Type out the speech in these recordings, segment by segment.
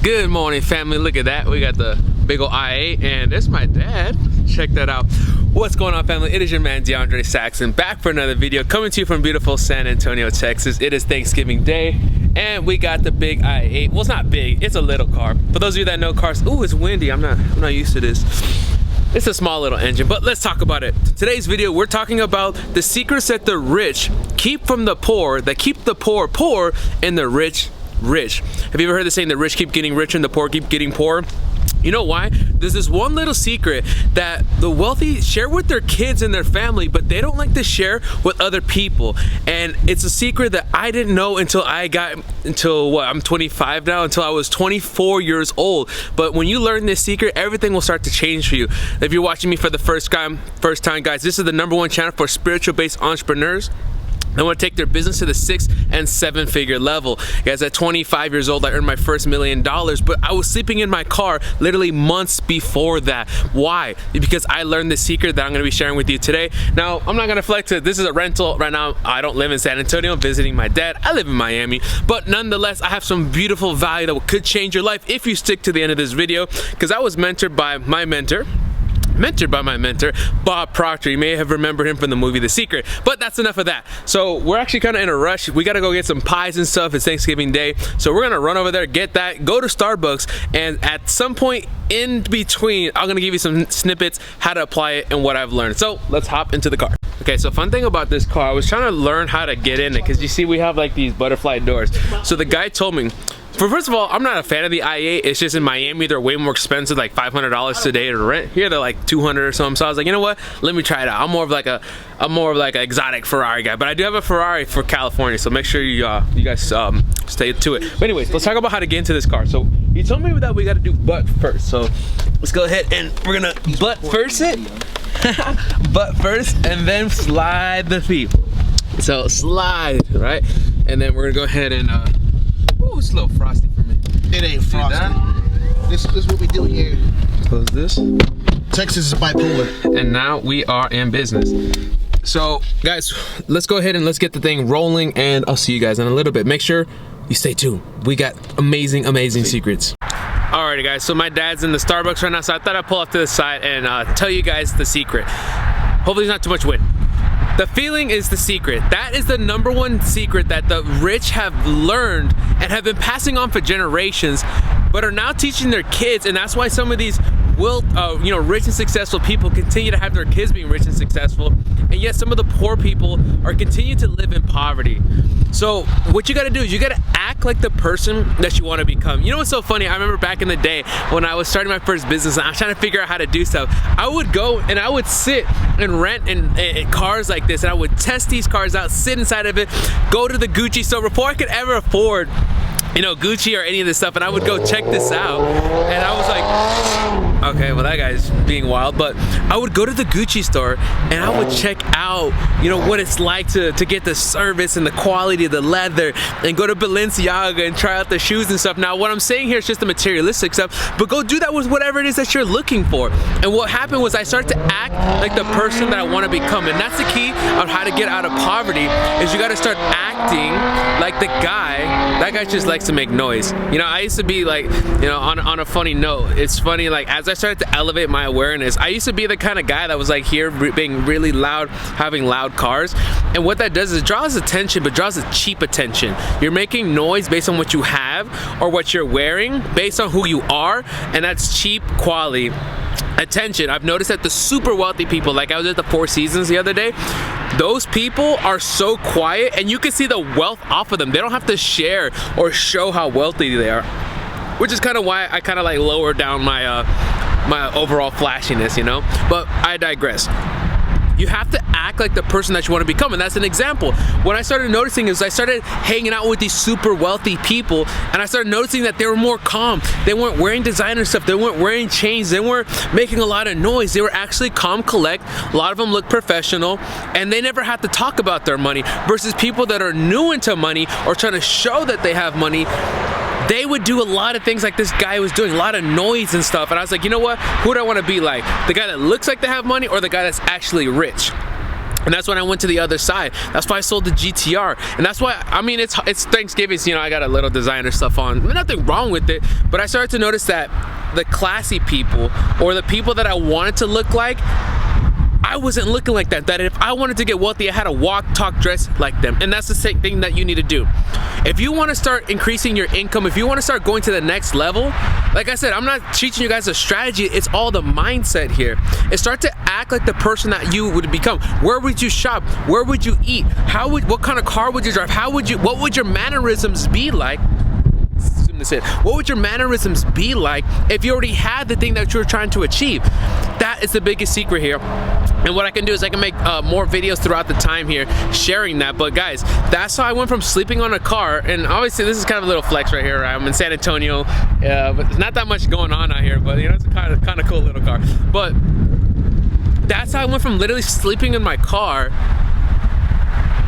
Good morning, family. Look at that. We got the big ol' I-8 and there's my dad. Check that out. What's going on, family? It is your man DeAndre Saxon back for another video, coming to you from beautiful San Antonio, Texas. It is Thanksgiving Day and we got the big I-8. Well, it's not big, it's a little car. For those of you that know cars, ooh, it's windy. I'm not used to this. It's a small little engine, but let's talk about it. Today's video, we're talking about the secrets that the rich keep from the poor, that keep the poor poor and the rich rich. Have you ever heard the saying, the rich keep getting richer and the poor keep getting poorer? You know why? There's this one little secret that the wealthy share with their kids and their family, but they don't like to share with other people. And it's a secret that I didn't know until I'm 25 now, until I was 24 years old. But when you learn this secret, everything will start to change for you. If you're watching me for the first time, guys, this is the #1 channel for spiritual-based entrepreneurs. I want to take their business to the 6- and 7-figure level. Guys, at 25 years old, I earned my first $1 million, but I was sleeping in my car literally months before that. Why? Because I learned the secret that I'm going to be sharing with you today. Now, I'm not going to flex it. This is a rental. Right now, I don't live in San Antonio. I'm visiting my dad. I live in Miami, but nonetheless, I have some beautiful value that could change your life if you stick to the end of this video, because I was mentored by my mentor, Bob Proctor. You may have remembered him from the movie The Secret, but that's enough of that. So we're actually kind of in a rush. We got to go get some pies and stuff. It's Thanksgiving Day. So we're going to run over there, get that, go to Starbucks, and at some point in between, I'm going to give you some snippets, how to apply it and what I've learned. So let's hop into the car. Okay, so fun thing about this car, I was trying to learn how to get in it, because you see we have like these butterfly doors. So the guy told me, first of all, I'm not a fan of the i8. It's just in Miami, they're way more expensive, like $500 today to rent. Here they're like $200 or something. So I was like, you know what? Let me try it out. I'm more of like an exotic Ferrari guy, but I do have a Ferrari for California. So make sure you guys stay to it. But anyways, let's talk about how to get into this car. So he told me that we got to do butt first. So let's go ahead and we're gonna butt first it, butt first, and then slide the feet. So slide, right? And then we're gonna go ahead and ooh, it's a little frosty for me. It ain't frosty. This is what we do here. Close this. Texas is bipolar. And now we are in business. So guys, let's go ahead and let's get the thing rolling, and I'll see you guys in a little bit. Make sure you stay tuned. We got amazing secrets. Alrighty guys, so my dad's in the Starbucks right now, so I thought I'd pull up to the side and tell you guys the secret. Hopefully it's not too much wind. The feeling is the secret. That is the #1 secret that the rich have learned and have been passing on for generations, but are now teaching their kids. And that's why some of these rich and successful people continue to have their kids being rich and successful, and yet some of the poor people are continuing to live in poverty. So what you got to do is you got to act like the person that you want to become. You know what's so funny? I remember back in the day when I was starting my first business and I was trying to figure out how to do stuff. I would go and I would sit and rent in cars like this, and I would test these cars out, sit inside of it, go to the Gucci store before I could ever afford, you know, Gucci or any of this stuff, and I would go check this out, and I was like, okay, well, that guy's being wild. But I would go to the Gucci store and I would check out, you know, what it's like to get the service and the quality of the leather, and go to Balenciaga and try out the shoes and stuff. Now, what I'm saying here is just the materialistic stuff, but go do that with whatever it is that you're looking for. And what happened was I started to act like the person that I want to become, and that's the key on how to get out of poverty, is you got to start acting like the guy. That guy just likes to make noise. You know, I used to be like, you know, on a funny note, it's funny, like as I started to elevate my awareness, I used to be the kind of guy that was like here being really loud, having loud cars, and what that does is it draws attention, but draws a cheap attention. You're making noise based on what you have or what you're wearing, based on who you are, and that's cheap quality attention. I've noticed that the super wealthy people, like I was at the Four Seasons the other day, those people are so quiet and you can see the wealth off of them. They don't have to share or show how wealthy they are, which is kind of why I kind of like lower down my my overall flashiness, you know. But I digress. You have to act like the person that you want to become, and that's an example. What I started noticing is I started hanging out with these super wealthy people, and I started noticing that they were more calm. They weren't wearing designer stuff. They weren't wearing chains. They weren't making a lot of noise. They were actually calm, collect. A lot of them look professional, and they never have to talk about their money, versus people that are new into money or trying to show that they have money. They would do a lot of things like this guy was doing, a lot of noise and stuff. And I was like, you know what? Who do I want to be like? The guy that looks like they have money, or the guy that's actually rich? And that's when I went to the other side. That's why I sold the GTR. And that's why, I mean, it's Thanksgiving, so, you know, I got a little designer stuff on. Nothing wrong with it, but I started to notice that the classy people, or the people that I wanted to look like, I wasn't looking like that. That if I wanted to get wealthy, I had to walk, talk, dress like them. And that's the same thing that you need to do. If you want to start increasing your income, if you want to start going to the next level, like I said, I'm not teaching you guys a strategy. It's all the mindset here. It start to act like the person that you would become. Where would you shop? Where would you eat? What kind of car would you drive? What would your mannerisms be like? What would your mannerisms be like if you already had the thing that you were trying to achieve? That is the biggest secret here. And what I can do is I can make more videos throughout the time here sharing that. But guys, that's how I went from sleeping on a car, and obviously this is kind of a little flex right here. I'm in San Antonio, but there's not that much going on out here, but you know, it's a kind of cool little car. But that's how I went from literally sleeping in my car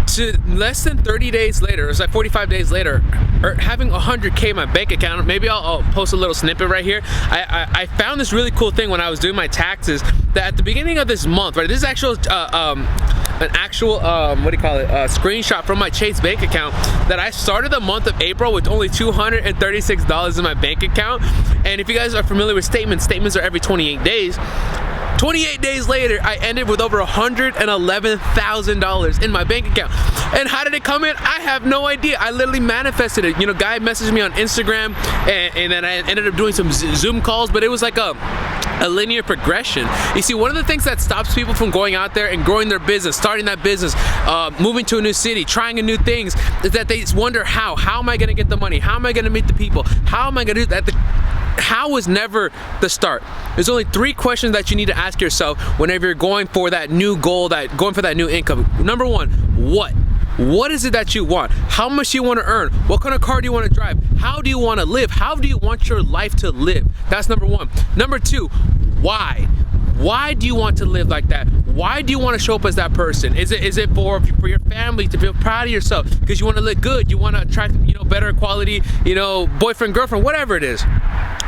to less than 30 days later, it was like 45 days later, or having 100K in my bank account. Maybe I'll post a little snippet right here. I found this really cool thing when I was doing my taxes, that at the beginning of this month, right, this is actual an actual screenshot from my Chase bank account, that I started the month of April with only $236 in my bank account. And if you guys are familiar with statements are every 28 days. 28 days later, I ended with over $111,000 in my bank account. And how did it come in? I have no idea. I literally manifested it. You know, guy messaged me on Instagram, and then I ended up doing some Zoom calls, but it was like a linear progression. You see, one of the things that stops people from going out there and growing their business, starting that business, moving to a new city, trying new things, is that they wonder how am I gonna get the money? How am I gonna meet the people? How am I gonna do that? How is never the start. There's only 3 questions that you need to ask yourself whenever you're going for that new goal, going for that new income. Number 1, what? What is it that you want? How much do you want to earn? What kind of car do you want to drive? How do you want to live? How do you want your life to live? That's number 1. Number 2, why? Why do you want to live like that? Why do you want to show up as that person? Is it for your family to feel proud of yourself? Because you want to look good? You want to attract, you know, better quality, you know, boyfriend, girlfriend, whatever it is.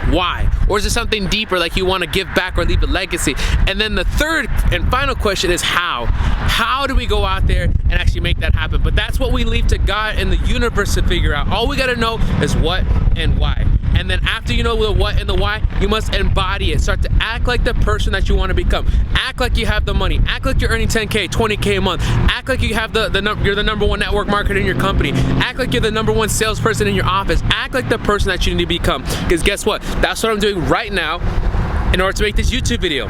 Why? Or is it something deeper, like you want to give back or leave a legacy? And then the third and final question is how? How do we go out there and actually make that happen? But that's what we leave to God and the universe to figure out. All we got to know is what and why. And then after you know the what and the why, you must embody it. Start to act like the person that you want to become. Act like you have the money. Act like you're earning 10K, 20K a month. Act like you have you're the number 1 network marketer in your company. Act like you're the number 1 salesperson in your office. Act like the person that you need to become. Because guess what? That's what I'm doing right now in order to make this YouTube video.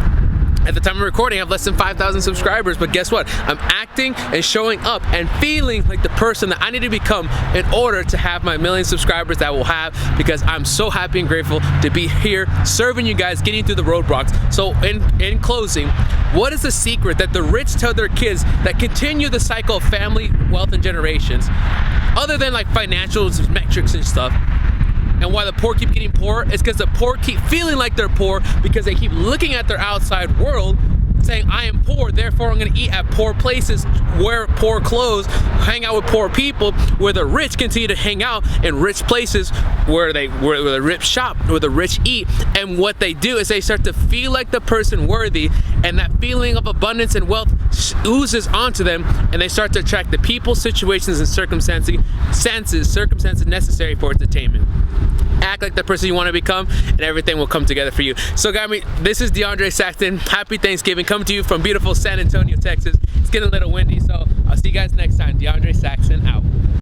At the time of recording, I have less than 5,000 subscribers, but guess what? I'm acting and showing up and feeling like the person that I need to become in order to have my 1 million subscribers that I will have, because I'm so happy and grateful to be here serving you guys, getting through the roadblocks. So in closing, what is the secret that the rich tell their kids that continue the cycle of family, wealth, and generations, other than like financials, metrics, and stuff? And why the poor keep getting poorer is because the poor keep feeling like they're poor because they keep looking at their outside world saying, I am poor, therefore I'm gonna eat at poor places, wear poor clothes, hang out with poor people, where the rich continue to hang out in rich places where the rich shop, where the rich eat. And what they do is they start to feel like the person worthy, and that feeling of abundance and wealth oozes onto them, and they start to attract the people, situations, and circumstances necessary for its attainment. Act like the person you want to become, and everything will come together for you. So guys, this is DeAndre Saxton. Happy Thanksgiving. Come to you from beautiful San Antonio, Texas. It's getting a little windy, so I'll see you guys next time. DeAndre Saxton out.